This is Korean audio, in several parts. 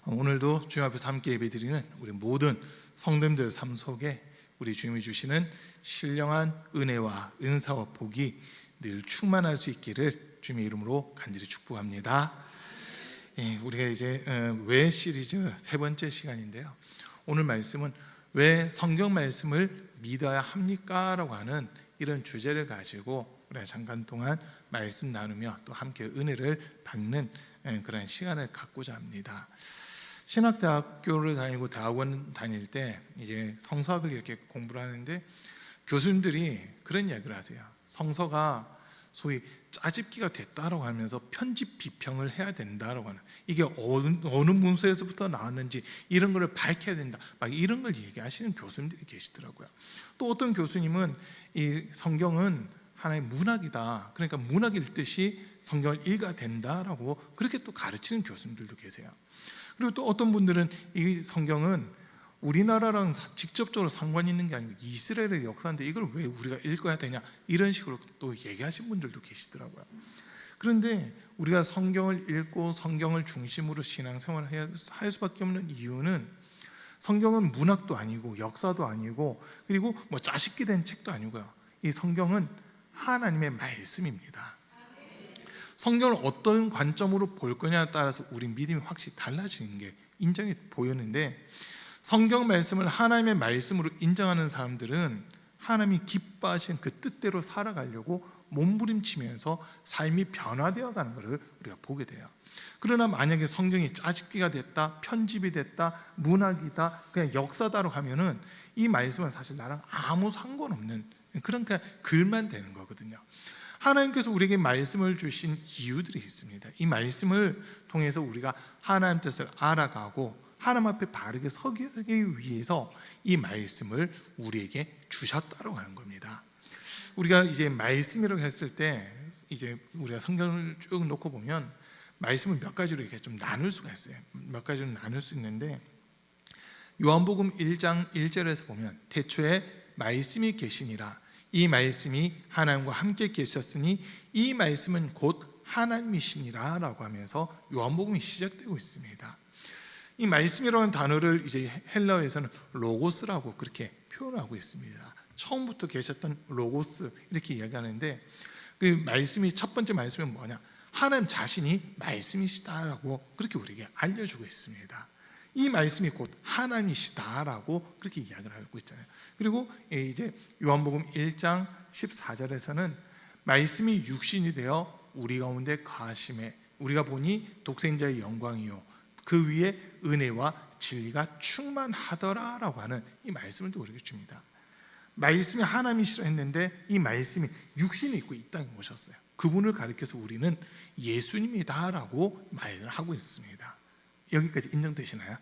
오늘도 주님 앞에서 함께 예배드리는 우리 모든 성도님들 삶 속에 우리 주님이 주시는 신령한 은혜와 은사와 복이 늘 충만할 수 있기를 주님의 이름으로 간절히 축복합니다. 우리가 이제 왜 시리즈 세 번째 시간인데요, 오늘 말씀은 왜 성경 말씀을 믿어야 합니까? 라고 하는 이런 주제를 가지고 우리가 잠깐 동안 말씀 나누며 또 함께 은혜를 받는 그런 시간을 갖고자 합니다. 신학대학교를 다니고 대학원 다닐 때 이제 성서학을 이렇게 공부를 하는데 교수님들이 그런 이야기를 하세요. 성서가 소위 짜집기가 됐다라고 하면서 편집 비평을 해야 된다라고 하는, 이게 어느 문서에서부터 나왔는지 이런 거를 밝혀야 된다, 막 이런 걸 얘기하시는 교수님들이 계시더라고요. 또 어떤 교수님은 이 성경은 하나의 문학이다, 그러니까 문학 읽듯이 성경을 읽어야 된다라고 그렇게 또 가르치는 교수님들도 계세요. 그리고 또 어떤 분들은 이 성경은 우리나라랑 직접적으로 상관이 있는 게 아니고 이스라엘의 역사인데 이걸 왜 우리가 읽어야 되냐, 이런 식으로 또 얘기하신 분들도 계시더라고요. 그런데 우리가 성경을 읽고 성경을 중심으로 신앙생활을 할 수밖에 없는 이유는, 성경은 문학도 아니고 역사도 아니고 그리고 뭐 짜깁기 된 책도 아니고요, 이 성경은 하나님의 말씀입니다. 성경을 어떤 관점으로 볼 거냐에 따라서 우리 믿음이 확실히 달라지는 게 인정이 보였는데, 성경 말씀을 하나님의 말씀으로 인정하는 사람들은 하나님이 기뻐하신 그 뜻대로 살아가려고 몸부림치면서 삶이 변화되어 가는 것을 우리가 보게 돼요. 그러나 만약에 성경이 짜집기가 됐다, 편집이 됐다, 문학이다, 그냥 역사다로 하면은 이 말씀은 사실 나랑 아무 상관없는 그런 그냥 글만 되는 거거든요. 하나님께서 우리에게 말씀을 주신 이유들이 있습니다. 이 말씀을 통해서 우리가 하나님 뜻을 알아가고 하나님 앞에 바르게 서기 위해서 이 말씀을 우리에게 주셨다고 하는 겁니다. 우리가 이제 말씀이라고 했을 때 이제 우리가 성경을 쭉 놓고 보면 말씀을 몇 가지로 이렇게 좀 나눌 수가 있어요. 몇 가지로 나눌 수 있는데, 요한복음 1장 1절에서 보면 태초에 말씀이 계시니라, 이 말씀이 하나님과 함께 계셨으니 이 말씀은 곧 하나님이시니라 라고 하면서 요한복음이 시작되고 있습니다. 이 말씀이라는 단어를 이제 헬라어에서는 로고스라고 그렇게 표현하고 있습니다. 처음부터 계셨던 로고스 이렇게 이야기하는데, 그 말씀이, 첫 번째 말씀은 뭐냐, 하나님 자신이 말씀이시다라고 그렇게 우리에게 알려주고 있습니다. 이 말씀이 곧 하나님이시다라고 그렇게 이야기를 하고 있잖아요. 그리고 이제 요한복음 1장 14절에서는 말씀이 육신이 되어 우리 가운데 거하심에 우리가 보니 독생자의 영광이요 그 위에 은혜와 진리가 충만하더라라고 하는 이 말씀을 또 우리에게 줍니다. 말씀이 하나님이시라 했는데 이 말씀이 육신이 있고 이 땅에 오셨어요. 그분을 가리켜서 우리는 예수님이다라고 말을 하고 있습니다. 여기까지 인정되시나요?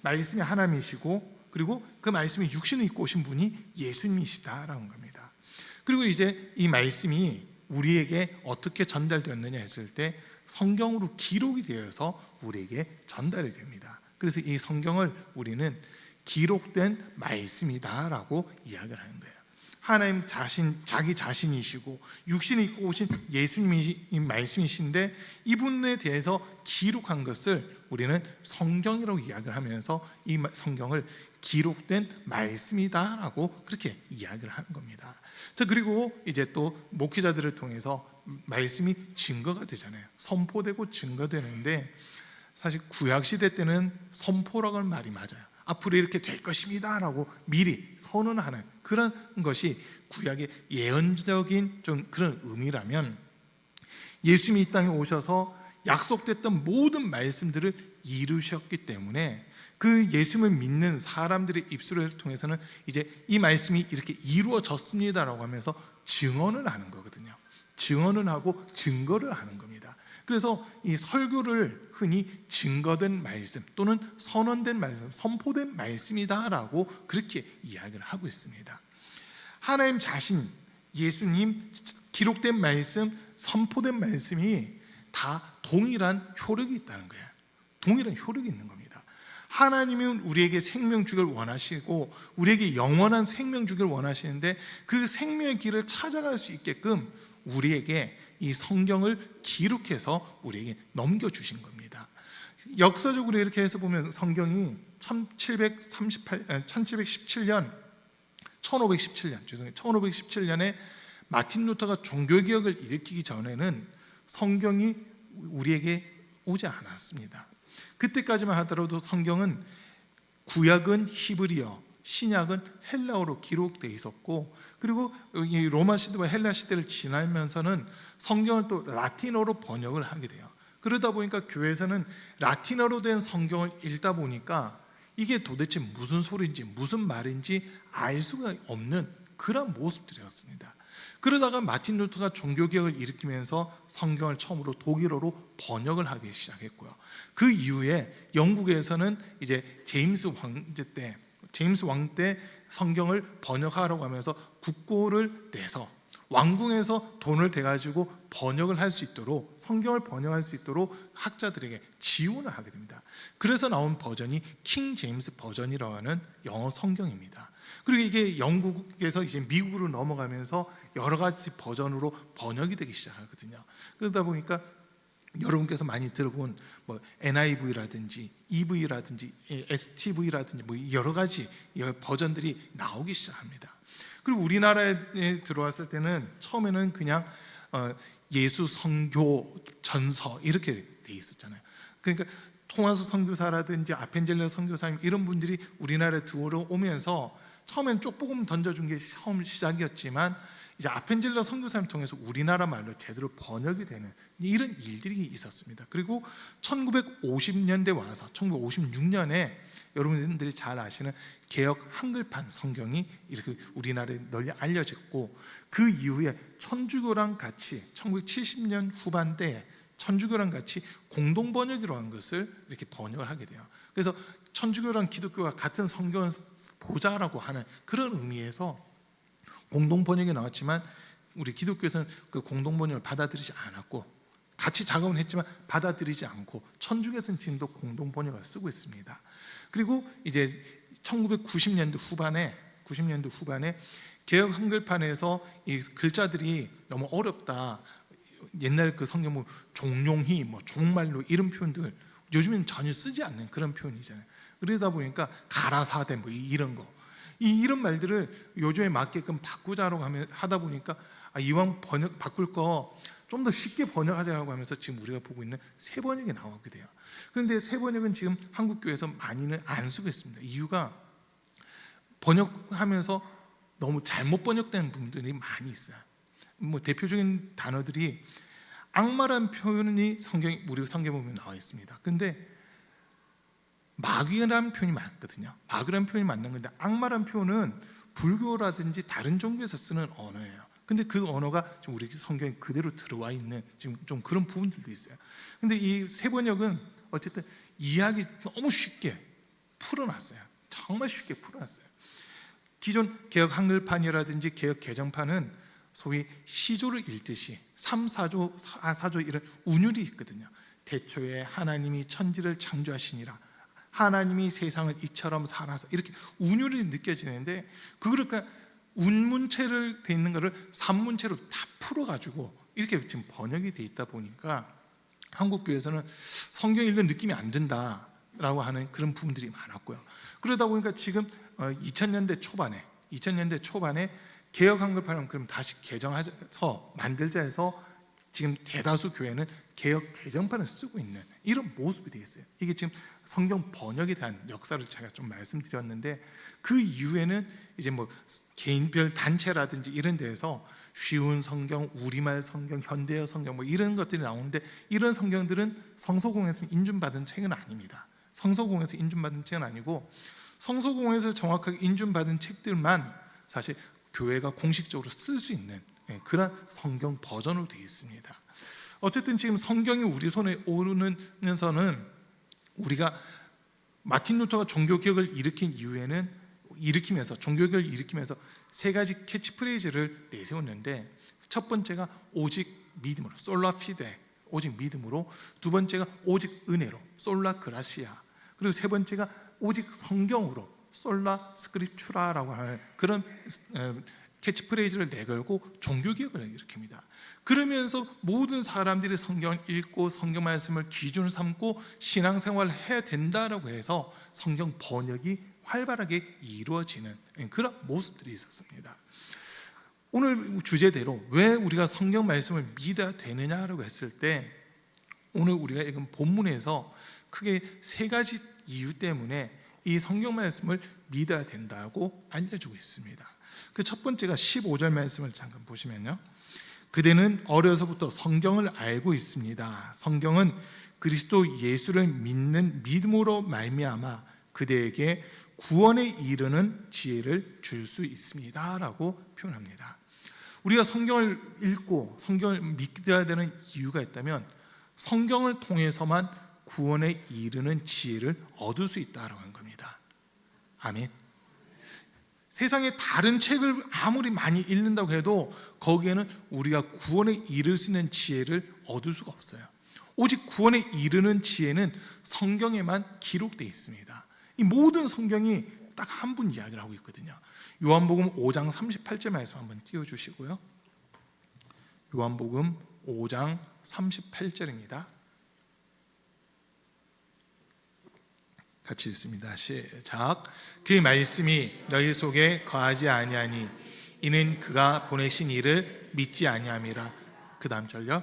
말씀이 하나님이시고 그리고 그 말씀이 육신을 입고 오신 분이 예수님이시다라는 겁니다. 그리고 이제 이 말씀이 우리에게 어떻게 전달되었느냐 했을 때 성경으로 기록이 되어서 우리에게 전달이 됩니다. 그래서 이 성경을 우리는 기록된 말씀이다라고 이야기를 하는 거예요. 하나님 자신, 자기 자신이시고 육신을 입고 오신 예수님이 말씀이신데 이분에 대해서 기록한 것을 우리는 성경이라고 이야기를 하면서 이 성경을 기록된 말씀이다라고 그렇게 이야기를 하는 겁니다. 자, 그리고 이제 또 목회자들을 통해서 말씀이 증거가 되잖아요. 선포되고 증거되는데, 사실 구약시대 때는 선포라고 하는 말이 맞아요. 앞으로 이렇게 될 것입니다 라고 미리 선언하는 그런 것이 구약의 예언적인 좀 그런 의미라면, 예수님이 이 땅에 오셔서 약속됐던 모든 말씀들을 이루셨기 때문에 그 예수님을 믿는 사람들의 입술을 통해서는 이제 이 말씀이 이렇게 이루어졌습니다라고 하면서 증언을 하는 거거든요. 증언을 하고 증거를 하는 겁니다. 그래서 이 설교를 흔히 증거된 말씀 또는 선언된 말씀, 선포된 말씀이다라고 그렇게 이야기를 하고 있습니다. 하나님 자신, 예수님, 기록된 말씀, 선포된 말씀이 다 동일한 효력이 있다는 거예요. 동일한 효력이 있는 겁니다. 하나님은 우리에게 생명 주기를 원하시고 우리에게 영원한 생명 주기를 원하시는데, 그 생명의 길을 찾아갈 수 있게끔 우리에게 이 성경을 기록해서 우리에게 넘겨주신 겁니다. 역사적으로 이렇게 해서 보면 성경이 1517년에 마틴 루터가 종교개혁을 일으키기 전에는 성경이 우리에게 오지 않았습니다. 그때까지만 하더라도 성경은 구약은 히브리어, 신약은 헬라어로 기록되어 있었고, 그리고 이 로마 시대와 헬라 시대를 지나면서는 성경을 또 라틴어로 번역을 하게 돼요. 그러다 보니까 교회에서는 라틴어로 된 성경을 읽다 보니까 이게 도대체 무슨 소리인지 무슨 말인지 알 수가 없는 그런 모습들이었습니다. 그러다가 마틴 루터가 종교개혁을 일으키면서 성경을 처음으로 독일어로 번역을 하기 시작했고요. 그 이후에 영국에서는 이제 제임스 왕 때 성경을 번역하라고 하면서 국고를 내서 왕궁에서 돈을 대가지고 번역을 할 수 있도록, 성경을 번역할 수 있도록 학자들에게 지원을 하게 됩니다. 그래서 나온 버전이 킹 제임스 버전이라고 하는 영어 성경입니다. 그리고 이게 영국에서 이제 미국으로 넘어가면서 여러 가지 버전으로 번역이 되기 시작하거든요. 그러다 보니까 여러분께서 많이 들어본 뭐 NIV라든지 EV라든지 STV라든지 뭐 여러 가지 버전들이 나오기 시작합니다. 그리고 우리나라에 들어왔을 때는 처음에는 그냥 예수 선교 전서 이렇게 돼 있었잖아요. 그러니까 토마스 선교사라든지 아펜젤러 선교사님 이런 분들이 우리나라에 들어오면서 처음엔 쪽복음 던져준 게 처음 시작이었지만 이제 아펜젤러 선교사님 통해서 우리나라 말로 제대로 번역이 되는 이런 일들이 있었습니다. 그리고 1950년대 와서 1956년에 여러분들이 잘 아시는 개역 한글판 성경이 이렇게 우리나라에 널리 알려졌고, 그 이후에 천주교랑 같이 1970년 후반대에 천주교랑 같이 공동 번역으로 한 것을 이렇게 번역을 하게 돼요. 그래서 천주교랑 기독교가 같은 성경을 보자라고 하는 그런 의미에서 공동 번역이 나왔지만 우리 기독교에서는 그 공동 번역을 받아들이지 않았고, 같이 작업은 했지만 받아들이지 않고 천주교에서는 지금도 공동 번역을 쓰고 있습니다. 그리고 이제 1990년대 후반에 개역 한글판에서 이 글자들이 너무 어렵다, 옛날 그 성경 뭐 종용히 뭐 종말로 이런 표현들 요즘엔 전혀 쓰지 않는 그런 표현이잖아요. 그러다 보니까 가라사대 뭐 이런 거, 이런 말들을 요즘에 맞게끔 바꾸자라고 하다 보니까 이왕 번역 바꿀 거 좀 더 쉽게 번역하자고 하면서 지금 우리가 보고 있는 새 번역이 나오게 돼요. 그런데 새 번역은 지금 한국 교회에서 많이는 안 쓰고 있습니다. 이유가 번역하면서 너무 잘못 번역된 부분들이 많이 있어요. 뭐 대표적인 단어들이 악마란 표현이 우리 성경에 보면 나와 있습니다. 근데 마귀라는 표현이 맞거든요. 마귀라는 표현이 맞는 건데 악마라는 표현은 불교라든지 다른 종교에서 쓰는 언어예요. 근데 그 언어가 지금 우리 성경에 그대로 들어와 있는 지금 좀 그런 부분들도 있어요. 근데 이 새 번역은 어쨌든 이해하기 너무 쉽게 풀어놨어요. 정말 쉽게 풀어놨어요. 기존 개역 한글판이라든지 개역 개정판은 소위 시조를 읽듯이 3, 4조, 4조 이런 운율이 있거든요. 태초에 하나님이 천지를 창조하시니라, 하나님이 세상을 이처럼 살아서, 이렇게 운율이 느껴지는데 그거를 그러니까 운문체를 돼 있는 거를 산문체로 다 풀어가지고 이렇게 지금 번역이 돼 있다 보니까 한국 교회에서는 성경 읽는 느낌이 안 든다라고 하는 그런 부분들이 많았고요. 그러다 보니까 지금 2000년대 초반에 개역 한글판을 그럼 다시 개정해서 만들자 해서 지금 대다수 교회는 개역 개정판을 쓰고 있는 이런 모습이 되어 있어요. 이게 지금 성경 번역에 대한 역사를 제가 좀 말씀드렸는데, 그 이후에는 이제 뭐 개인별 단체라든지 이런 데에서 쉬운 성경, 우리말 성경, 현대어 성경 뭐 이런 것들이 나오는데, 이런 성경들은 성서공에서 인준받은 책은 아닙니다. 성서공에서 인준받은 책은 아니고 성서공에서 정확하게 인준받은 책들만 사실 교회가 공식적으로 쓸 수 있는 그런 성경 버전으로 되어 있습니다. 어쨌든 지금 성경이 우리 손에 오르면서는 우리가 마틴 루터가 종교개혁을 종교개혁을 일으키면서 세 가지 캐치프레이즈를 내세웠는데, 첫 번째가 오직 믿음으로, 솔라 피데, 오직 믿음으로. 두 번째가 오직 은혜로, 솔라 그라시아. 그리고 세 번째가 오직 성경으로, 솔라 스크립추라라고 하는 그런 캐치프레이즈를 내걸고 종교개혁을 일으킵니다. 그러면서 모든 사람들이 성경을 읽고 성경 말씀을 기준으로 삼고 신앙생활을 해야 된다라고 해서 성경 번역이 활발하게 이루어지는 그런 모습들이 있었습니다. 오늘 주제대로 왜 우리가 성경 말씀을 믿어야 되느냐라고 했을 때, 오늘 우리가 읽은 본문에서 크게 세 가지 이유 때문에 이 성경 말씀을 믿어야 된다고 알려주고 있습니다. 그 첫 번째가 15절 말씀을 잠깐 보시면요, 그대는 어려서부터 성경을 알고 있습니다. 성경은 그리스도 예수를 믿는 믿음으로 말미암아 그대에게 구원에 이르는 지혜를 줄 수 있습니다 라고 표현합니다. 우리가 성경을 읽고 성경을 믿어야 되는 이유가 있다면 성경을 통해서만 구원에 이르는 지혜를 얻을 수 있다고 하는 겁니다. 아멘. 세상에 다른 책을 아무리 많이 읽는다고 해도 거기에는 우리가 구원에 이를 수 있는 지혜를 얻을 수가 없어요. 오직 구원에 이르는 지혜는 성경에만 기록되어 있습니다. 이 모든 성경이 딱 한 분 이야기를 하고 있거든요. 요한복음 5장 38절 말씀 한번 띄워주시고요. 요한복음 5장 38절입니다. 같이 읽습니다. 시작. 그 말씀이 너희 속에 거하지 아니하니 이는 그가 보내신 이를 믿지 아니함이라. 그 다음 절요.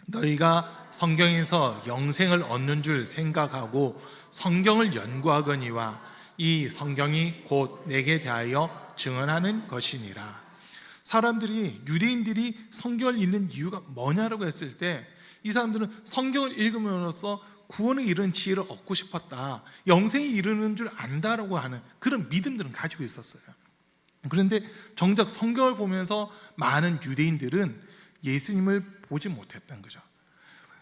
너희가 성경에서 영생을 얻는 줄 생각하고 성경을 연구하거니와 이 성경이 곧 내게 대하여 증언하는 것이니라. 사람들이, 유대인들이 성경을 읽는 이유가 뭐냐라고 했을 때, 이 사람들은 성경을 읽음으로써 구원에 이르는 지혜를 얻고 싶었다, 영생에 이르는 줄 안다라고 하는 그런 믿음들은 가지고 있었어요. 그런데 정작 성경을 보면서 많은 유대인들은 예수님을 보지 못했던 거죠.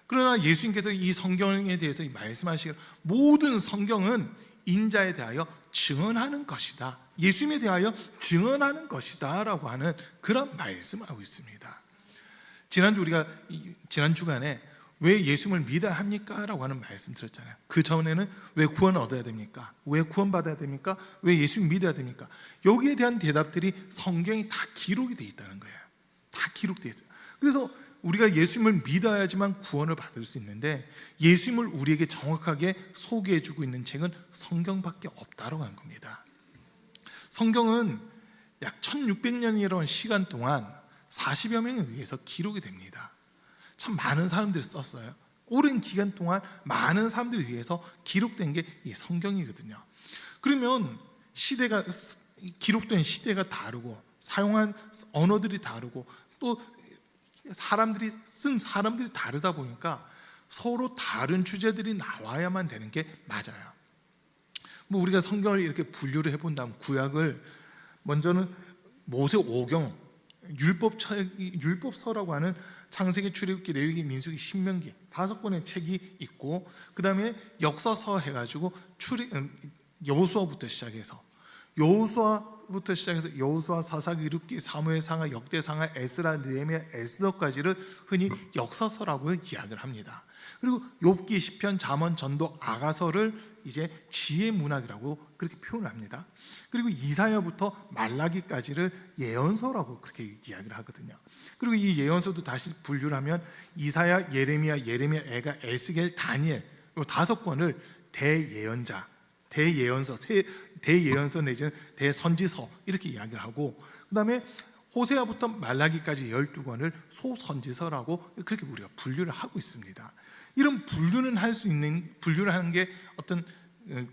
그러나 예수님께서 이 성경에 대해서 말씀하시기를 모든 성경은 인자에 대하여 증언하는 것이다, 예수님에 대하여 증언하는 것이다 라고 하는 그런 말씀을 하고 있습니다. 지난 주간에 왜 예수님을 믿어야 합니까? 라고 하는 말씀 드렸잖아요. 그 전에는 왜 구원을 얻어야 됩니까? 왜 구원받아야 됩니까? 왜 예수님 믿어야 됩니까? 여기에 대한 대답들이 성경에 다 기록이 되어 있다는 거예요. 다 기록되어 있어요. 그래서 우리가 예수님을 믿어야지만 구원을 받을 수 있는데, 예수님을 우리에게 정확하게 소개해주고 있는 책은 성경밖에 없다고 하는 겁니다. 성경은 약 1600년이라는 시간 동안 40여 명에 의해서 기록이 됩니다. 참 많은 사람들이 썼어요. 오랜 기간 동안 많은 사람들에 의해서 기록된 게 이 성경이거든요. 그러면 기록된 시대가 다르고 사용한 언어들이 다르고 또 쓴 사람들이 다르다 보니까 서로 다른 주제들이 나와야만 되는 게 맞아요. 우리가 성경을 이렇게 분류를 해본다면 구약을 먼저는 모세 오경, 율법서라고 하는 창세기, 출애굽기, 레위기, 민수기, 신명기 5권의 책이 있고, 그 다음에 역사서 해가지고 여호수아부터 시작해서 여호수아, 사사기, 룻기, 사무엘상하, 역대상하, 에스라, 느헤미야, 에스더까지를 흔히 역사서라고 이야기를 합니다. 그리고 욥기, 시편, 잠언, 전도, 아가서를 이제 지혜 문학이라고 그렇게 표현을 합니다. 그리고 이사야부터 말라기까지를 예언서라고 그렇게 이야기를 하거든요. 그리고 이 예언서도 다시 분류를 하면 이사야, 예레미야, 애가, 에스겔, 다니엘 이 5권을 대예언서 내지는 대선지서 이렇게 이야기를 하고, 그 다음에 호세아부터 말라기까지 12권을 소선지서라고 그렇게 우리가 분류를 하고 있습니다. 이런 분류를 하는 게 어떤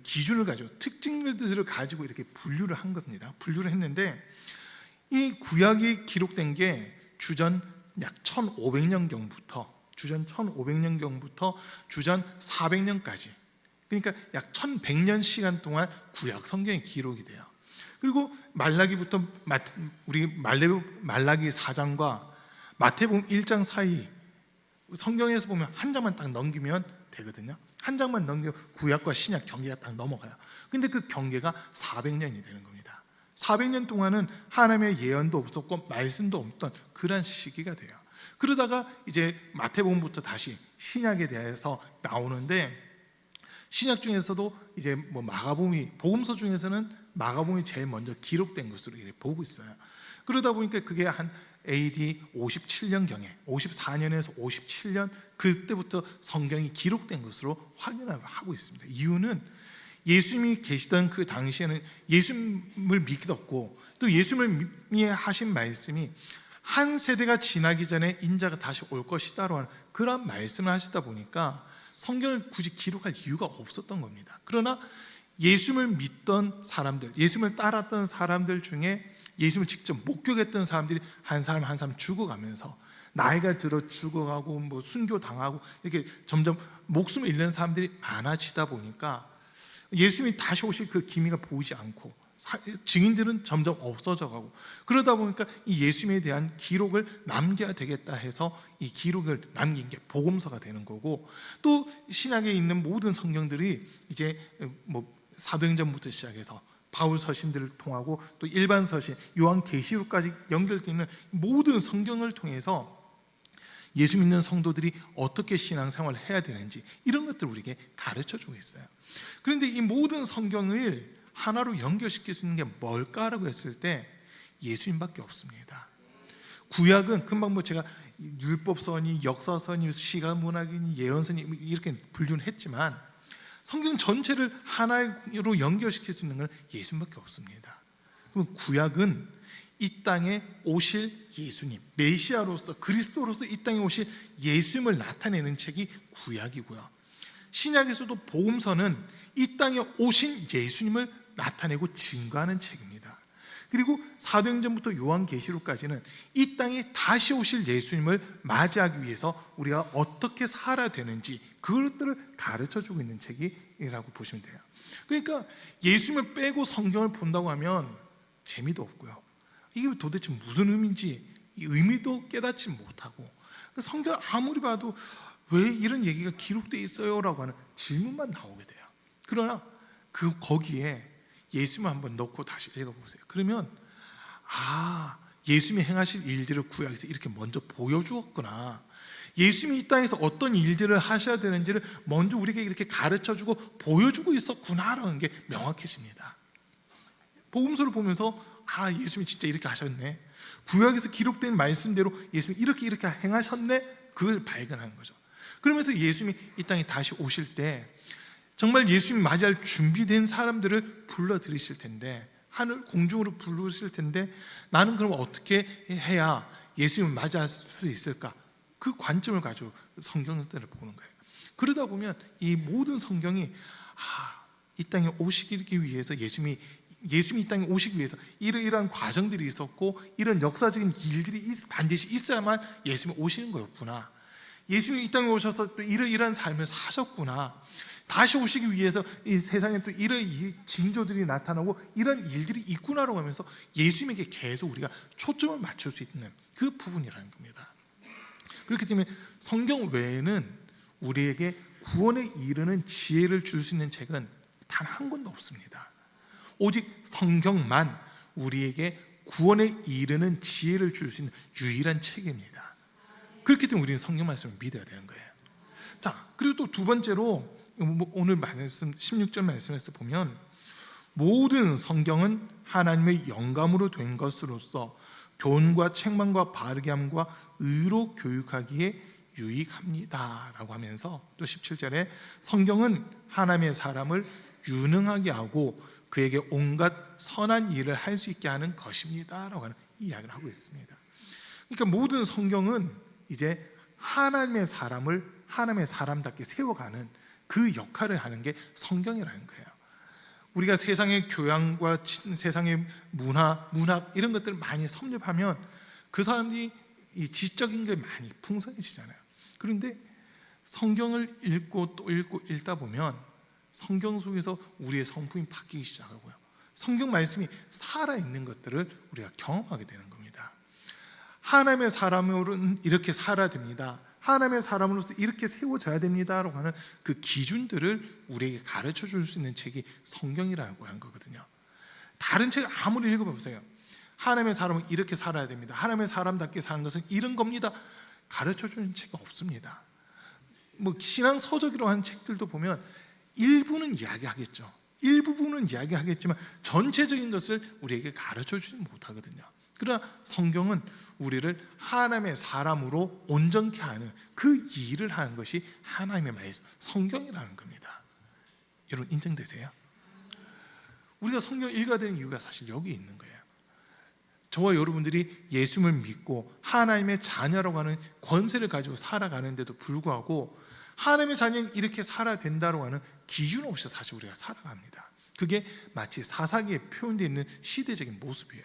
기준을 가지고 특징들을 가지고 이렇게 분류를 한 겁니다. 분류를 했는데, 이 구약이 기록된 게 주전 약 1500년경부터 주전 400년까지, 그러니까 약 1100년 시간 동안 구약 성경이 기록이 돼요. 그리고 말라기부터 우리 말라기 4장과 마태복음 1장 사이 성경에서 보면 한 장만 딱 넘기면 되거든요. 한 장만 넘기면 구약과 신약 경계가 딱 넘어가요. 근데 그 경계가 400년이 되는 겁니다. 400년 동안은 하나님의 예언도 없었고 말씀도 없던 그런 시기가 돼요. 그러다가 이제 마태복음부터 다시 신약에 대해서 나오는데, 신약 중에서도 이제 마가복음이, 복음서 중에서는 마가복음이 제일 먼저 기록된 것으로 이렇게 보고 있어요. 그러다 보니까 그게 한 AD 57년경에 54년에서 57년 그때부터 성경이 기록된 것으로 확인하고 있습니다. 이유는 예수님이 계시던 그 당시에는 예수님을 믿었고 또 예수님이 하신 말씀이 한 세대가 지나기 전에 인자가 다시 올 것이다라고 하는 그런 말씀을 하시다 보니까 성경을 굳이 기록할 이유가 없었던 겁니다. 그러나 예수님을 믿던 사람들, 예수님을 따랐던 사람들 중에 예수님을 직접 목격했던 사람들이 한 사람 한 사람 죽어가면서 나이가 들어 죽어가고 뭐 순교당하고 이렇게 점점 목숨을 잃는 사람들이 많아지다 보니까 예수님이 다시 오실 그 기미가 보이지 않고 증인들은 점점 없어져 가고 그러다 보니까 이 예수님에 대한 기록을 남겨야 되겠다 해서 이 기록을 남긴 게 복음서가 되는 거고, 또 신약에 있는 모든 성경들이 이제 뭐 사도행전부터 시작해서 바울 서신들을 통하고 또 일반 서신, 요한계시록까지 연결되어 있는 모든 성경을 통해서 예수 믿는 성도들이 어떻게 신앙생활을 해야 되는지 이런 것들을 우리에게 가르쳐주고 있어요. 그런데 이 모든 성경을 하나로 연결시킬 수 있는 게 뭘까라고 했을 때 예수님밖에 없습니다. 구약은 금방 뭐 제가 율법서니 역사서니 시가문학이니 예언서니 이렇게 분류를 했지만 성경 전체를 하나로 연결시킬 수 있는 건 예수님밖에 없습니다. 그럼 구약은 이 땅에 오실 예수님, 메시아로서 그리스도로서 이 땅에 오실 예수님을 나타내는 책이 구약이고요. 신약에서도 복음서는 이 땅에 오신 예수님을 나타내고 증거하는 책입니다. 그리고 사도행전부터 요한계시록까지는 이 땅에 다시 오실 예수님을 맞이하기 위해서 우리가 어떻게 살아야 되는지 그것들을 가르쳐주고 있는 책이라고 보시면 돼요. 그러니까 예수님을 빼고 성경을 본다고 하면 재미도 없고요, 이게 도대체 무슨 의미인지 이 의미도 깨닫지 못하고 성경을 아무리 봐도 왜 이런 얘기가 기록되어 있어요? 라고 하는 질문만 나오게 돼요. 그러나 거기에 예수님을 한번 넣고 다시 읽어보세요. 그러면 예수님이 행하실 일들을 구약에서 이렇게 먼저 보여주었구나, 예수님이 이 땅에서 어떤 일들을 하셔야 되는지를 먼저 우리에게 이렇게 가르쳐주고 보여주고 있었구나라는 게 명확해집니다. 복음서를 보면서 예수님이 진짜 이렇게 하셨네, 구약에서 기록된 말씀대로 예수님이 이렇게 행하셨네, 그걸 발견하는 거죠. 그러면서 예수님이 이 땅에 다시 오실 때 정말 예수님 맞이할 준비된 사람들을 불러들이실 텐데, 하늘 공중으로 부르실 텐데, 나는 그럼 어떻게 해야 예수님을 맞이할 수 있을까? 그 관점을 가지고 성경을 보는 거예요. 그러다 보면 이 모든 성경이 이 땅에 오시기 위해서 예수님이 이 땅에 오시기 위해서 이러한 과정들이 있었고 이런 역사적인 일들이 반드시 있어야만 예수님이 오시는 거였구나, 예수님이 이 땅에 오셔서 또 이러한 삶을 사셨구나, 다시 오시기 위해서 이 세상에 또 이런 징조들이 나타나고 이런 일들이 있구나라고 하면서 예수님에게 계속 우리가 초점을 맞출 수 있는 그 부분이라는 겁니다. 그렇기 때문에 성경 외에는 우리에게 구원에 이르는 지혜를 줄 수 있는 책은 단 한 권도 없습니다. 오직 성경만 우리에게 구원에 이르는 지혜를 줄 수 있는 유일한 책입니다. 그렇기 때문에 우리는 성경 말씀을 믿어야 되는 거예요. 자, 그리고 또 두 번째로 오늘 말씀 16절 말씀에서 보면 모든 성경은 하나님의 영감으로 된 것으로서 교훈과 책망과 바르게 함과 의로 교육하기에 유익합니다 라고 하면서 또 17절에 성경은 하나님의 사람을 유능하게 하고 그에게 온갖 선한 일을 할 수 있게 하는 것입니다 라고 하는 이야기를 하고 있습니다. 그러니까 모든 성경은 이제 하나님의 사람을 하나님의 사람답게 세워가는 그 역할을 하는 게 성경이라는 거예요. 우리가 세상의 교양과 세상의 문학 이런 것들을 많이 섭렵하면 그 사람이 이 지적인 게 많이 풍성해지잖아요. 그런데 성경을 읽고 또 읽고 읽다 보면 성경 속에서 우리의 성품이 바뀌기 시작하고요, 성경 말씀이 살아있는 것들을 우리가 경험하게 되는 겁니다. 하나님의 사람으로는 이렇게 살아야 됩니다, 하나님의 사람으로서 이렇게 세워져야 됩니다라고 하는 그 기준들을 우리에게 가르쳐 줄 수 있는 책이 성경이라고 하는 거거든요. 다른 책 아무리 읽어보세요, 하나님의 사람은 이렇게 살아야 됩니다, 하나님의 사람답게 사는 것은 이런 겁니다, 가르쳐 주는 책이 없습니다. 뭐 신앙 서적이라고 하는 책들도 보면 일부는 이야기하겠죠, 일부분은 이야기하겠지만 전체적인 것을 우리에게 가르쳐 주지 못하거든요. 그러나 성경은 우리를 하나님의 사람으로 온전케 하는 그 일을 하는 것이 하나님의 말씀, 성경이라는 겁니다. 여러분 인정되세요? 우리가 성경 읽어야 되는 이유가 사실 여기 있는 거예요. 저와 여러분들이 예수를 믿고 하나님의 자녀라고 하는 권세를 가지고 살아가는데도 불구하고 하나님의 자녀는 이렇게 살아야 된다고 하는 기준 없이 사실 우리가 살아갑니다. 그게 마치 사사기에 표현되어 있는 시대적인 모습이에요.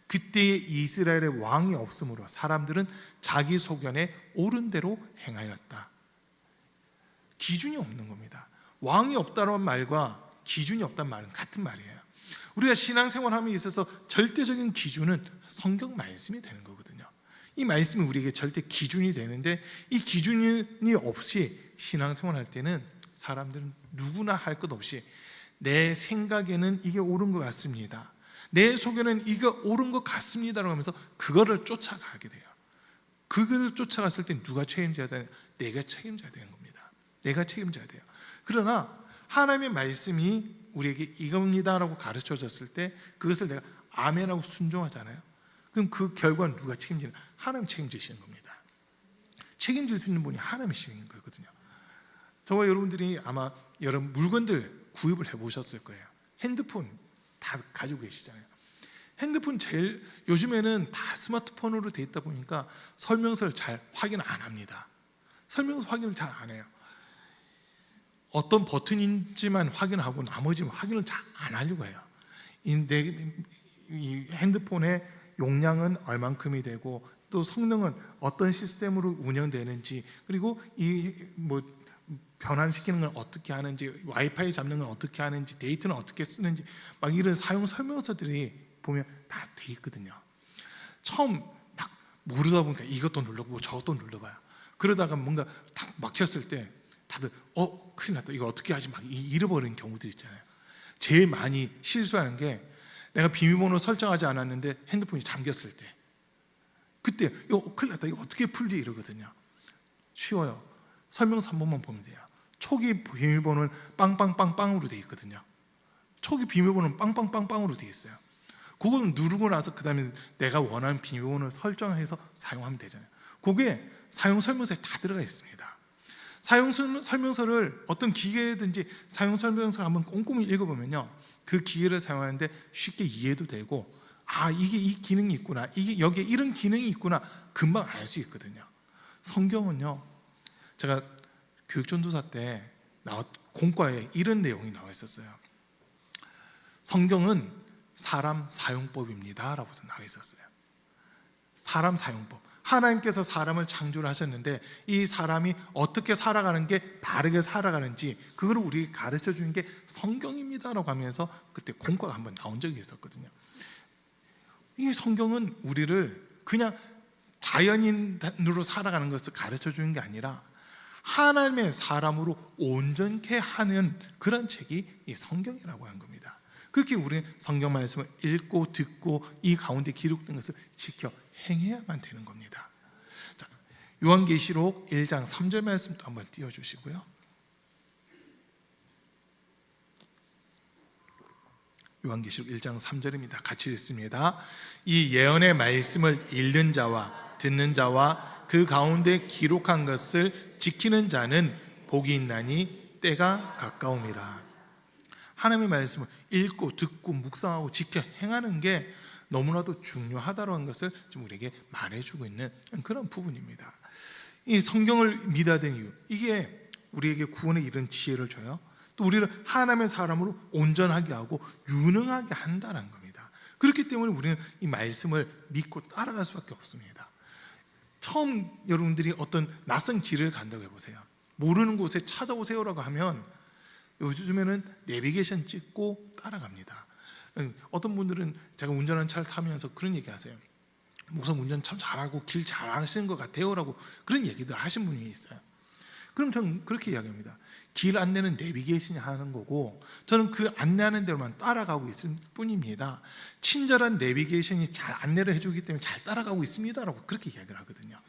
그때의 이스라엘의 왕이 없으므로 사람들은 자기 소견에 옳은 대로 행하였다. 기준이 없는 겁니다. 왕이 없다는 말과 기준이 없다는 말은 같은 말이에요. 우리가 신앙생활함에 있어서 절대적인 기준은 성경 말씀이 되는 거거든요. 이 말씀이 우리에게 절대 기준이 되는데 이 기준이 없이 신앙생활할 때는 사람들은 누구나 할 것 없이 내 생각에는 이게 옳은 것 같습니다, 내 속에는 이게 옳은 것 같습니다라고 하면서 그거를 쫓아가게 돼요. 그거를 쫓아갔을 때 누가 책임져야 되냐? 내가 책임져야 되는 겁니다. 내가 책임져야 돼요. 그러나 하나님의 말씀이 우리에게 이겁니다라고 가르쳐줬을 때 그것을 내가 아멘하고 순종하잖아요. 그럼 그 결과는 누가 책임지냐? 하나님 책임지시는 겁니다. 책임질 수 있는 분이 하나님이시는 거거든요. 저와 여러분들이 아마 여러 물건들 구입을 해보셨을 거예요. 핸드폰 다 가지고 계시잖아요. 핸드폰 요즘에는 다 스마트폰으로 돼 있다 보니까 설명서를 잘 확인 안 합니다. 설명서 확인을 잘 안 해요. 어떤 버튼인지만 확인하고 나머지는 확인을 잘 안 하려고 해요. 이 핸드폰의 용량은 얼만큼이 되고 또 성능은 어떤 시스템으로 운영되는지, 그리고 변환시키는 건 어떻게 하는지, 와이파이 잡는 건 어떻게 하는지, 데이터는 어떻게 쓰는지 막 이런 사용 설명서들이 보면 다 돼 있거든요. 처음 막 모르다 보니까 이것도 눌러보고 저것도 눌러봐요. 그러다가 뭔가 딱 막혔을 때 다들 큰일 났다, 이거 어떻게 하지, 막 잃어버리는 경우들 있잖아요. 제일 많이 실수하는 게 내가 비밀번호 설정하지 않았는데 핸드폰이 잠겼을 때, 그때 이거 큰일 났다, 이거 어떻게 풀지 이러거든요. 쉬워요. 설명서 한 번만 보면 돼요. 초기 비밀번호는 빵빵빵빵으로 돼 있거든요. 초기 비밀번호는 빵빵빵빵으로 돼 있어요. 그걸 누르고 나서 그 다음에 내가 원하는 비밀번호를 설정해서 사용하면 되잖아요. 그게 사용 설명서에 다 들어가 있습니다. 사용 설명서를 어떤 기계든지 사용 설명서를 한번 꼼꼼히 읽어보면요, 그 기계를 사용하는데 쉽게 이해도 되고, 이게 이 기능이 있구나, 이게 여기에 이런 기능이 있구나, 금방 알 수 있거든요. 성경은요, 제가 교육전도사 때 공과에 이런 내용이 나와 있었어요. 성경은 사람 사용법입니다 라고 나와 있었어요. 사람 사용법. 하나님께서 사람을 창조를 하셨는데 이 사람이 어떻게 살아가는 게 바르게 살아가는지 그걸 우리에게 가르쳐 주는 게 성경입니다 라고 하면서 그때 공과가 한번 나온 적이 있었거든요. 이 성경은 우리를 그냥 자연인으로 살아가는 것을 가르쳐 주는 게 아니라 하나님의 사람으로 온전케 하는 그런 책이 이 성경이라고 하는 겁니다. 그렇게 우리는 성경 말씀을 읽고 듣고 이 가운데 기록된 것을 지켜 행해야만 되는 겁니다. 자, 요한계시록 1장 3절 말씀도 한번 띄워주시고요. 요한계시록 1장 3절입니다. 같이 읽습니다. 이 예언의 말씀을 읽는 자와 듣는 자와 그 가운데 기록한 것을 지키는 자는 복이 있나니 때가 가까움이라. 하나님의 말씀을 읽고 듣고 묵상하고 지켜 행하는 게 너무나도 중요하다는 것을 좀 우리에게 말해주고 있는 그런 부분입니다. 이 성경을 믿어야 되는 이유, 이게 우리에게 구원에 이른 지혜를 줘요. 또 우리를 하나님의 사람으로 온전하게 하고 유능하게 한다는 겁니다. 그렇기 때문에 우리는 이 말씀을 믿고 따라갈 수밖에 없습니다. 처음 여러분들이 어떤 낯선 길을 간다고 해보세요. 모르는 곳에 찾아오세요라고 하면 요즘에는 내비게이션 찍고 따라갑니다. 어떤 분들은 제가 운전하는 차를 타면서 그런 얘기 하세요. 목사님 운전 참 잘하고 길 잘 아시는 것 같아요 라고 그런 얘기들 하신 분이 있어요. 그럼 저는 그렇게 이야기합니다. 길 안내는 내비게이션이 하는 거고 저는 그 안내하는 대로만 따라가고 있을 뿐입니다. 친절한 내비게이션이 잘 안내를 해주기 때문에 잘 따라가고 있습니다 라고 그렇게 이야기를 하거든요.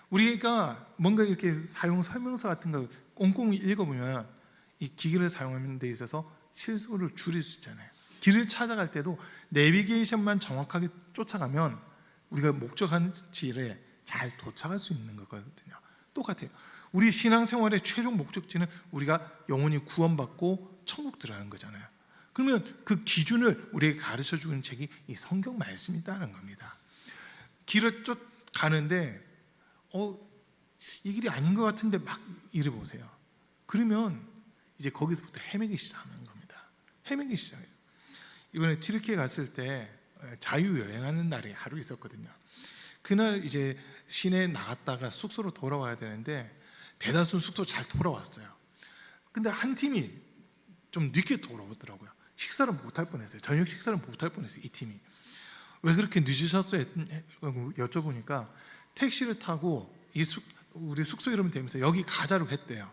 우리가 뭔가 이렇게 사용 설명서 같은 거 꼼꼼히 읽어보면 이 기기를 사용하는 데 있어서 실수를 줄일 수 있잖아요. 길을 찾아갈 때도 내비게이션만 정확하게 쫓아가면 우리가 목적한 지에 잘 도착할 수 있는 거거든요. 똑같아요. 우리 신앙생활의 최종 목적지는 우리가 영혼이 구원받고 천국 들어가는 거잖아요. 그러면 그 기준을 우리에게 가르쳐 주는 책이 이 성경 말씀이다는 겁니다. 길을 쫓 가는데 이 길이 아닌 것 같은데 막 이래 보세요. 그러면 이제 거기서부터 헤매기 시작하는 겁니다. 헤매기 시작해요. 이번에 튀르키예 갔을 때 자유 여행하는 날이 하루 있었거든요. 그날 이제 시내에 나갔다가 숙소로 돌아와야 되는데 대다수 숙소 잘 돌아왔어요. 근데 한 팀이 좀 늦게 돌아오더라고요. 식사를 못할 뻔했어요. 저녁 식사를 못할 뻔했어요. 이 팀이. 왜 그렇게 늦으셨어요? 여쭤보니까 택시를 타고 우리 숙소 이름이 되면서 여기 가자고 했대요.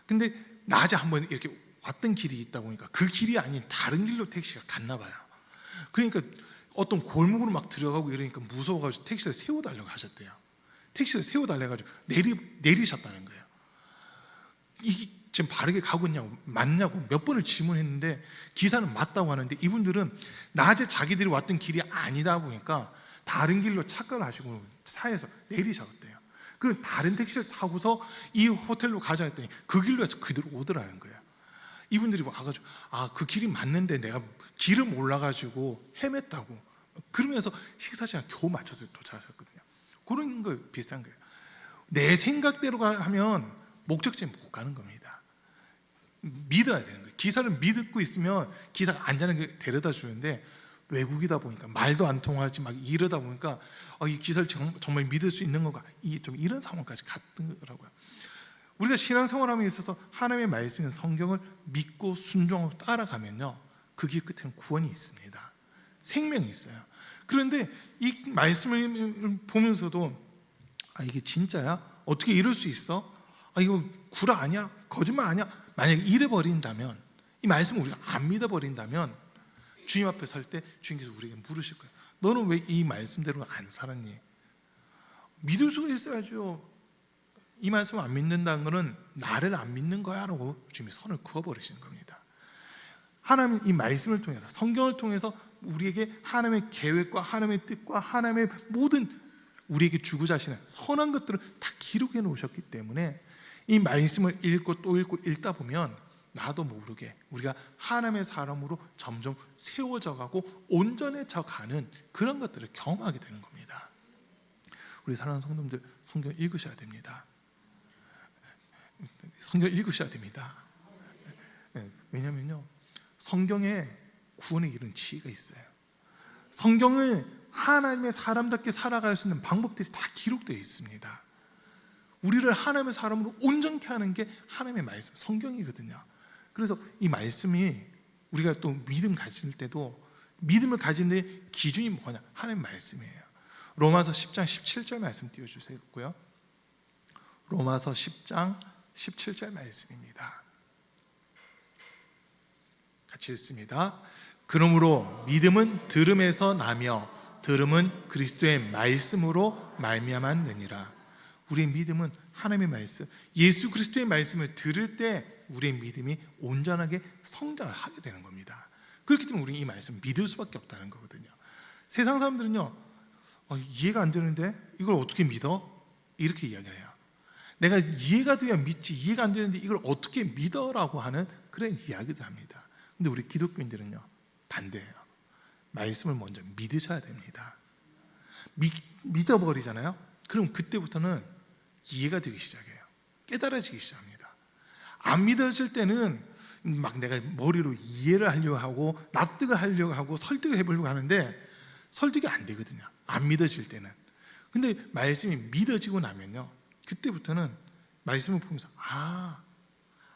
근데 낮에 한번 이렇게 왔던 길이 있다 보니까 그 길이 아닌 다른 길로 택시가 갔나 봐요. 그러니까 어떤 골목으로 막 들어가고 이러니까 무서워가지고 택시를 세워달라고 하셨대요. 택시를 세워달래가지고 내리셨다는 거예요. 이게 지금 바르게 가고 있냐고 맞냐고 몇 번을 질문했는데 기사는 맞다고 하는데 이분들은 낮에 자기들이 왔던 길이 아니다 보니까 다른 길로 착각을 하시고 차에서 내리셨대요. 그럼 다른 택시를 타고서 이 호텔로 가자 했더니 그 길로 해서 그대로 오더라는 거예요. 이분들이 와가지고 그 길이 맞는데 내가 길을 몰라가지고 헤맸다고 그러면서 식사 시간 겨우 맞춰서 도착하셨거든요. 그런 거 비슷한 거예요. 내 생각대로 하면 목적지에 못 가는 겁니다. 믿어야 되는 거예요. 기사를 믿고 있으면 기사가 안전하게 데려다 주는데 외국이다 보니까 말도 안 통하지 막 이러다 보니까 이 기사를 정말 믿을 수 있는 건가 좀 이런 상황까지 갔더라고요. 우리가 신앙생활함에 있어서 하나님의 말씀인 성경을 믿고 순종하고 따라가면요 그 길 끝에는 구원이 있습니다. 생명이 있어요. 그런데 이 말씀을 보면서도 이게 진짜야? 어떻게 이럴 수 있어? 이거 구라 아니야? 거짓말 아니야? 만약에 이래버린다면 이 말씀을 우리가 안 믿어버린다면 주님 앞에 설 때 주님께서 우리에게 물으실 거예요. 너는 왜 이 말씀대로 안 살았니? 믿을 수가 있어야죠. 이 말씀을 안 믿는다는 것은 나를 안 믿는 거야 라고 주님이 선을 그어버리시는 겁니다. 하나님 이 말씀을 통해서 성경을 통해서 우리에게 하나님의 계획과 하나님의 뜻과 하나님의 모든 우리에게 주고자 하시는 선한 것들을 다 기록해 놓으셨기 때문에 이 말씀을 읽고 또 읽고 읽다 보면 나도 모르게 우리가 하나님의 사람으로 점점 세워져 가고 온전해져 가는 그런 것들을 경험하게 되는 겁니다. 우리 사랑하는 성도님들 성경 읽으셔야 됩니다. 성경 읽으셔야 됩니다. 왜냐면요 성경에 구원에 이르는 지혜가 있어요. 성경은 하나님의 사람답게 살아갈 수 있는 방법들이 다 기록되어 있습니다. 우리를 하나님의 사람으로 온전케 하는 게 하나님의 말씀, 성경이거든요. 그래서 이 말씀이 우리가 또 믿음 가질 때도 믿음을 가지는 기준이 뭐냐? 하나님의 말씀이에요. 로마서 10장 17절 말씀 띄워주세요. 로마서 10장 17절 말씀입니다. 같이 읽습니다. 그러므로 믿음은 들음에서 나며 들음은 그리스도의 말씀으로 말미암았느니라. 우리의 믿음은 하나님의 말씀, 예수 그리스도의 말씀을 들을 때 우리의 믿음이 온전하게 성장을 하게 되는 겁니다. 그렇기 때문에 우리는 이 말씀 믿을 수밖에 없다는 거거든요. 세상 사람들은요 이해가 안 되는데 이걸 어떻게 믿어? 이렇게 이야기를 해요. 내가 이해가 돼야 믿지 이해가 안 되는데 이걸 어떻게 믿어라고 하는 그런 이야기를 합니다. 근데 우리 기독교인들은요 반대예요. 말씀을 먼저 믿으셔야 됩니다. 믿어버리잖아요. 그럼 그때부터는 이해가 되기 시작해요. 깨달아지기 시작합니다. 안 믿어질 때는 막 내가 머리로 이해를 하려고 하고 납득을 하려고 하고 설득을 해보려고 하는데 설득이 안 되거든요. 안 믿어질 때는. 근데 말씀이 믿어지고 나면요 그때부터는 말씀을 보면서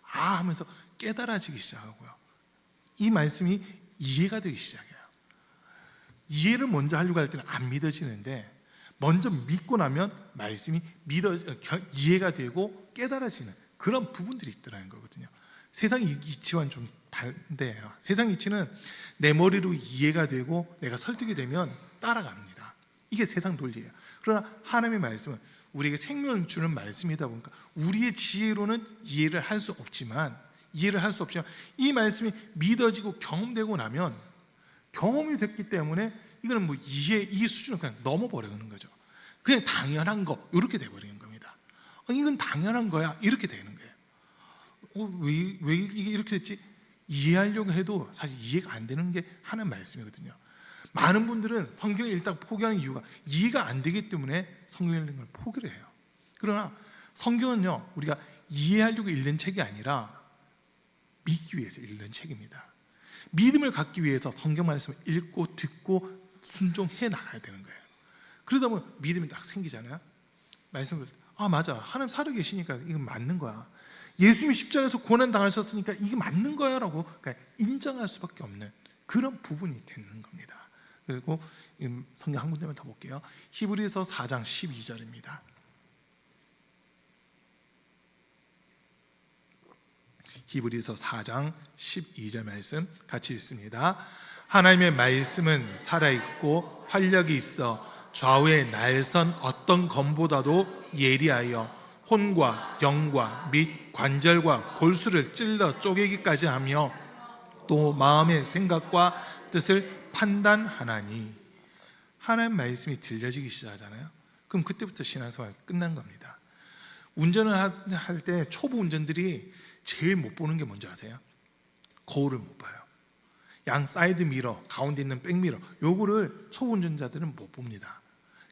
하면서 깨달아지기 시작하고요. 이 말씀이 이해가 되기 시작해요. 이해를 먼저 하려고 할 때는 안 믿어지는데 먼저 믿고 나면 말씀이 이해가 되고 깨달아지는 그런 부분들이 있더라는 거거든요. 세상 이치와는 좀 반대예요. 세상 이치는 내 머리로 이해가 되고 내가 설득이 되면 따라갑니다. 이게 세상 논리예요. 그러나 하나님의 말씀은 우리에게 생명을 주는 말씀이다 보니까 우리의 지혜로는 이해를 할 수 없지만 이 말씀이 믿어지고 경험되고 나면 경험이 됐기 때문에 이거는 뭐 이해 수준을 그냥 넘어버리는 거죠. 그냥 당연한 거 이렇게 돼버리는 겁니다. 이건 당연한 거야 이렇게 되는 거예요. 왜 이게 이렇게 됐지? 이해하려고 해도 사실 이해가 안 되는 게 하나의 말씀이거든요. 많은 분들은 성경을 읽다가 포기하는 이유가 이해가 안 되기 때문에 성경을 읽는 걸 포기를 해요. 그러나 성경은요, 우리가 이해하려고 읽는 책이 아니라 믿기 위해서 읽는 책입니다. 믿음을 갖기 위해서 성경 말씀을 읽고 듣고 순종해 나가야 되는 거예요. 그러다 보면 믿음이 딱 생기잖아요. 말씀을 맞아, 하나님 살아계시니까 이건 맞는 거야. 예수님이 십자가에서 고난 당하셨으니까 이게 맞는 거야 라고 인정할 수밖에 없는 그런 부분이 되는 겁니다. 그리고 성경 한 군데만 더 볼게요. 히브리서 4장 12절입니다. 히브리서 4장 12절 말씀 같이 읽습니다. 하나님의 말씀은 살아있고 활력이 있어 좌우에 날선 어떤 검보다도 예리하여 혼과 영과 및 관절과 골수를 찔러 쪼개기까지 하며 또 마음의 생각과 뜻을 판단하나니. 하나님 말씀이 들려지기 시작하잖아요. 그럼 그때부터 신앙생활 끝난 겁니다. 운전을 할 때 초보 운전들이 제일 못 보는 게 뭔지 아세요? 거울을 못 봐요. 양 사이드 미러, 가운데 있는 백미러, 요거를 초보 운전자들은 못 봅니다.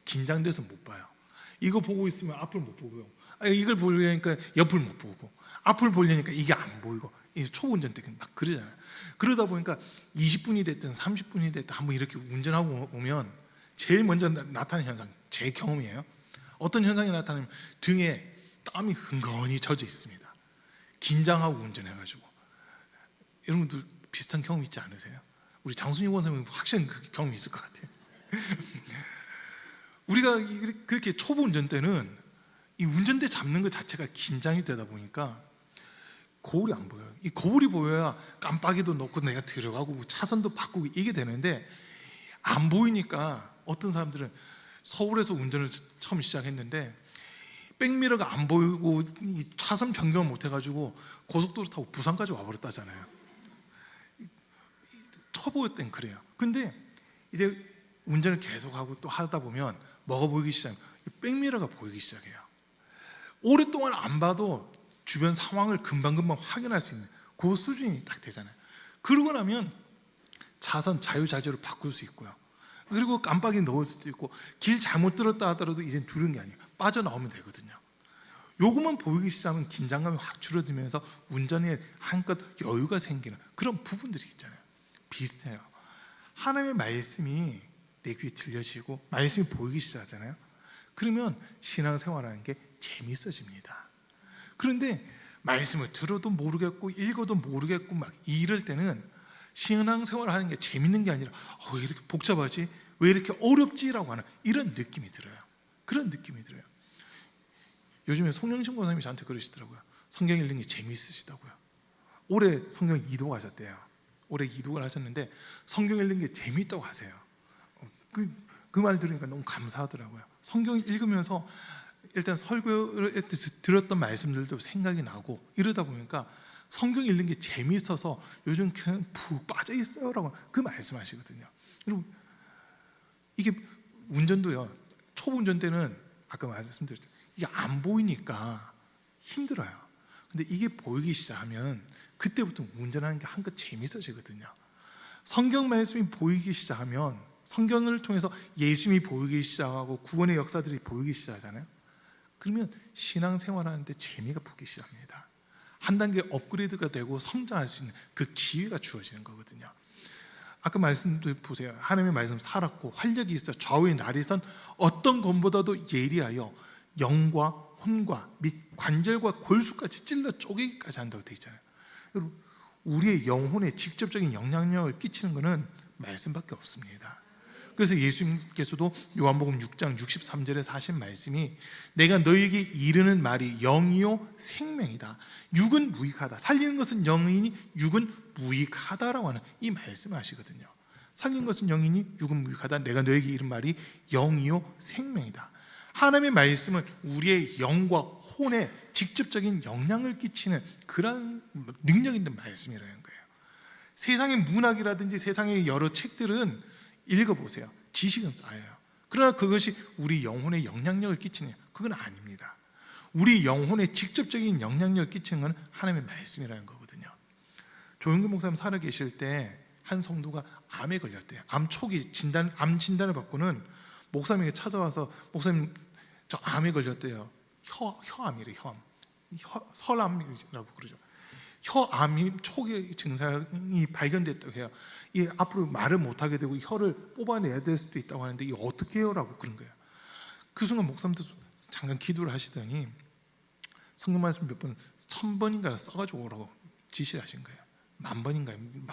긴장돼서 못 봐요. 이거 보고 있으면 앞을 못 보고요. 이걸 보려니까 옆을 못 보고, 앞을 보려니까 이게 안 보이고. 초보 운전 때 막 그러잖아요. 그러다 보니까 20분이 됐든 30분이 됐든 한번 이렇게 운전하고 오면 제일 먼저 나타나는 현상, 제 경험이에요. 어떤 현상이 나타나면 등에 땀이 흥건히 젖어 있습니다. 긴장하고 운전해가지고. 여러분들 비슷한 경험 있지 않으세요? 우리 장순희 원사님은 확실히 그 경험이 있을 것 같아요. 우리가 그렇게 초보 운전 때는 이 운전대 잡는 것 자체가 긴장이 되다 보니까 거울이 안 보여요. 이 거울이 보여야 깜빡이도 놓고 내가 들어가고 차선도 바꾸고 이게 되는데 안 보이니까 어떤 사람들은 서울에서 운전을 처음 시작했는데 백미러가 안 보이고 차선 변경을 못 해가지고 고속도로 타고 부산까지 와버렸다잖아요. 초보 때는 그래요. 근데 이제 운전을 계속하고 또 하다 보면 뭐가 보이기 시작해요? 백미러가 보이기 시작해요. 오랫동안 안 봐도 주변 상황을 금방금방 확인할 수 있는 그 수준이 딱 되잖아요. 그러고 나면 차선 자유자재로 바꿀 수 있고요. 그리고 깜빡이 넣을 수도 있고, 길 잘못 들었다 하더라도 이젠 두려운 게 아니에요. 빠져나오면 되거든요. 요것만 보이기 시작하면 긴장감이 확 줄어들면서 운전에 한껏 여유가 생기는 그런 부분들이 있잖아요. 비슷해요. 하나님의 말씀이 내 귀에 들려지고 말씀이 보이기 시작하잖아요. 그러면 신앙생활하는 게 재미있어집니다. 그런데 말씀을 들어도 모르겠고 읽어도 모르겠고 막 이럴 때는 신앙생활을 하는 게 재밌는 게 아니라 왜 이렇게 복잡하지? 왜 이렇게 어렵지라고 하는 이런 느낌이 들어요. 그런 느낌이 들어요. 요즘에 송영신 권사님이 저한테 그러시더라고요. 성경 읽는 게 재미있으시다고요. 올해 성경 이독하셨대요. 올해 이독을 하셨는데 성경 읽는 게 재미있다고 하세요. 그 말 들으니까 너무 감사하더라고요. 성경 읽으면서 일단 설교를 들었던 말씀들도 생각이 나고 이러다 보니까 성경 읽는 게 재미있어서 요즘 그냥 푹 빠져 있어요라고 그 말씀하시거든요. 여러분 이게 운전도요. 초보 운전 때는 아까 말씀드렸죠. 이게 안 보이니까 힘들어요. 근데 이게 보이기 시작하면 그때부터 운전하는 게 한껏 재미있어지거든요. 성경 말씀이 보이기 시작하면 성경을 통해서 예수님이 보이기 시작하고 구원의 역사들이 보이기 시작하잖아요. 그러면 신앙생활하는데 재미가 붙기 시작합니다. 한 단계 업그레이드가 되고 성장할 수 있는 그 기회가 주어지는 거거든요. 아까 말씀도 보세요. 하나님의 말씀 살았고 활력이 있어 좌우의 날이 선 어떤 검보다도 예리하여 영과 혼과 및 관절과 골수까지 찔러 쪼개기까지 한다고 되어 있잖아요. 여러분 우리의 영혼에 직접적인 영향력을 끼치는 것은 말씀밖에 없습니다. 그래서 예수님께서도 요한복음 6장 63절에서 하신 말씀이 내가 너희에게 이르는 말이 영이요 생명이다. 육은 무익하다. 살리는 것은 영이니 육은 무익하다라고 하는 이 말씀을 하시거든요. 살리는 것은 영이니 육은 무익하다. 내가 너희에게 이른 말이 영이요 생명이다. 하나님의 말씀은 우리의 영과 혼에 직접적인 영향을 끼치는 그런 능력 있는 말씀이라는 거예요. 세상의 문학이라든지 세상의 여러 책들은 읽어보세요. 지식은 쌓여요. 그러나 그것이 우리 영혼에 영향력을 끼치냐? 그건 아닙니다. 우리 영혼에 직접적인 영향력을 끼치는 건 하나님의 말씀이라는 거거든요. 조용규 목사님 살아 계실 때 한 성도가 암에 걸렸대요. 암 초기 암 진단을 받고는 목사님에게 찾아와서 목사님 저 암에 걸렸대요. 혀암이래. 설암이라고 그러죠. 혀암이 초기 증상이 발견됐다고 해요. 이 앞으로 말을 못하게 되고 혀를 뽑아내야 될 수도 있다고 하는데 이거 어떻게 해요? 라고 그런 거예요. 그 순간 목사님도 잠깐 기도를 하시더니 성경 말씀 몇 번 1000번인가 써가지고 오라고 지시하신 거예요. 10,000번인가요?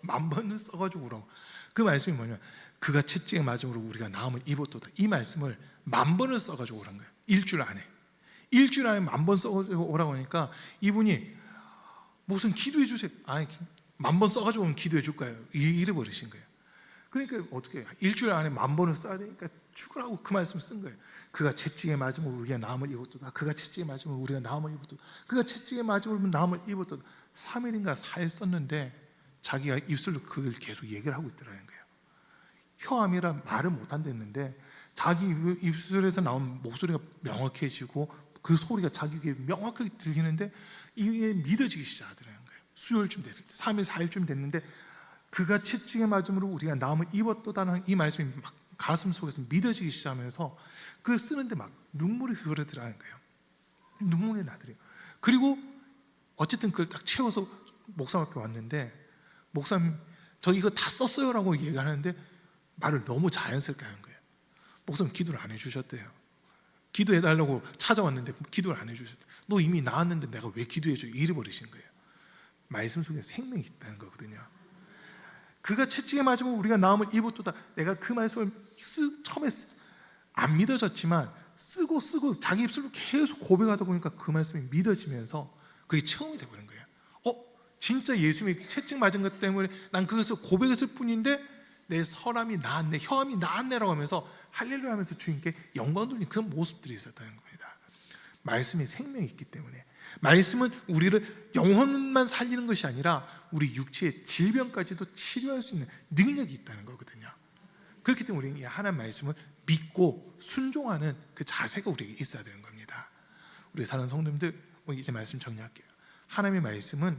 10,000번을 써가지고 오라고. 그 말씀이 뭐냐면 그가 채찍에 맞음으로 우리가 나음을 입었도다. 이 말씀을 10,000번을 써가지고 오란 거예요. 일주일 안에 10,000번 써가지고 오라고 하니까 이분이 무슨 기도해 주세요. 아니 10,000번 써가지고 오면 기도해 줄까요? 이래 버리신 거예요. 그러니까 어떻게 해요? 일주일 안에 10,000번을 써야 되니까 죽으라고 그 말씀을 쓴 거예요. 그가 채찍에 맞으면 우리가 나음을 입었도다. 그가 채찍에 맞으면 우리가 나음을 입었도다. 그가 채찍에 맞으면 나음을 입었도다. 3일인가 4일 썼는데 자기가 입술로 그걸 계속 얘기를 하고 있더라는 거예요. 혀암이라 말을 못 한댔는데 자기 입술에서 나온 목소리가 명확해지고 그 소리가 자기 귀에 명확하게 들리는데 이게 믿어지기 시작하더라는 거예요. 수요일쯤 됐을 때 3일 4일쯤 됐는데 그가 채찍에 맞음으로 우리가 나음을 입었도다는 이 말씀이 막 가슴 속에서 믿어지기 시작하면서 그걸 쓰는데 막 눈물이 흐르더라는 거예요. 눈물이 나더래요. 그리고 어쨌든 그걸 딱 채워서 목사님 앞에 왔는데 목사님 저 이거 다 썼어요 라고 얘기하는데 말을 너무 자연스럽게 하는 거예요. 목사님 기도를 안 해주셨대요. 기도해달라고 찾아왔는데 기도를 안 해주셨대요. 너 이미 나았는데 내가 왜 기도해줘? 잃어버리신 거예요. 말씀 속에 생명이 있다는 거거든요. 그가 채찍에 맞으면 우리가 나음을 입었도다. 내가 그 말씀을 처음에 안 믿어졌지만 쓰고 자기 입술로 계속 고백하다 보니까 그 말씀이 믿어지면서 그게 체험이 되어버린 거예요. 진짜 예수님이 채찍 맞은 것 때문에 난 그것을 고백했을 뿐인데 내 설암이 나았네, 혀암이 나았네라고 하면서 할렐루야 하면서 주님께 영광 돌리는 그런 모습들이 있었다는 겁니다. 말씀이 생명이 있기 때문에 말씀은 우리를 영혼만 살리는 것이 아니라 우리 육체의 질병까지도 치료할 수 있는 능력이 있다는 거거든요. 그렇기 때문에 우리는 이 하나님 말씀을 믿고 순종하는 그 자세가 우리에게 있어야 되는 겁니다. 우리 사랑하는 성도님들, 이제 말씀 정리할게요. 하나님의 말씀은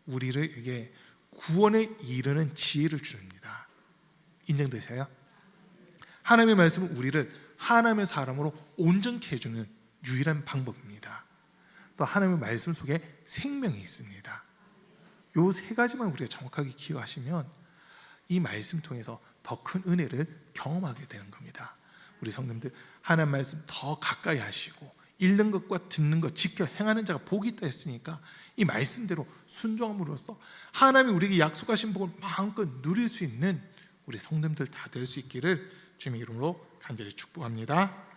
우리에게 구원에 이르는 지혜를 줍니다. 인정되세요? 하나님의 말씀은 우리를 하나님의 사람으로 온전케 해주는 유일한 방법입니다. 또 하나님의 말씀 속에 생명이 있습니다. 이 세 가지만 우리가 정확하게 기억하시면 이 말씀 통해서 더 큰 은혜를 경험하게 되는 겁니다. 우리 성도님들 하나님 말씀 더 가까이 하시고 읽는 것과 듣는 것 지켜 행하는 자가 복이 있다 했으니까 이 말씀대로 순종함으로써 하나님이 우리에게 약속하신 복을 마음껏 누릴 수 있는 우리 성도님들 다 될 수 있기를 주님의 이름으로 간절히 축복합니다.